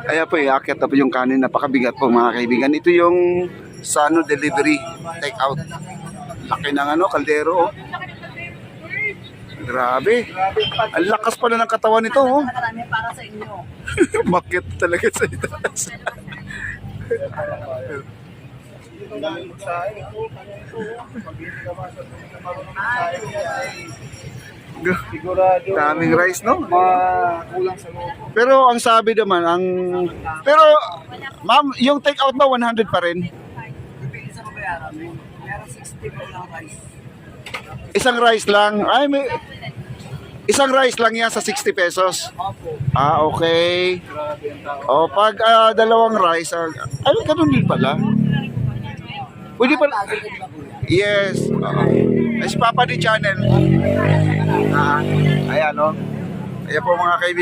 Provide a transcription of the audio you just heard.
Kaya po, iakyat na po yung kanin. Napakabigat po mga kaibigan. Ito yung Sano delivery, take out. Laki ng kaldero. Oh. Grabe. Ang lakas pala ng katawan nito. Oh. Para sa inyo. Makit talaga sa itaas. Daming rice, no? Kulang sa loob. Pero ang sabi naman, pero ma'am, yung take out ba 100 pa rin? Bibigyan sa kabayaran mo. Meron 60 po lang rice. Isang rice lang. Isang rice lang yan sa 60 pesos. Opo. Ah, okay. Grabe ang tao. O pag dalawang rice, ganun din pala. Pwede pala. Yes. Si Papa di Channel. Ayan, no? Ayan po mga kaibigan.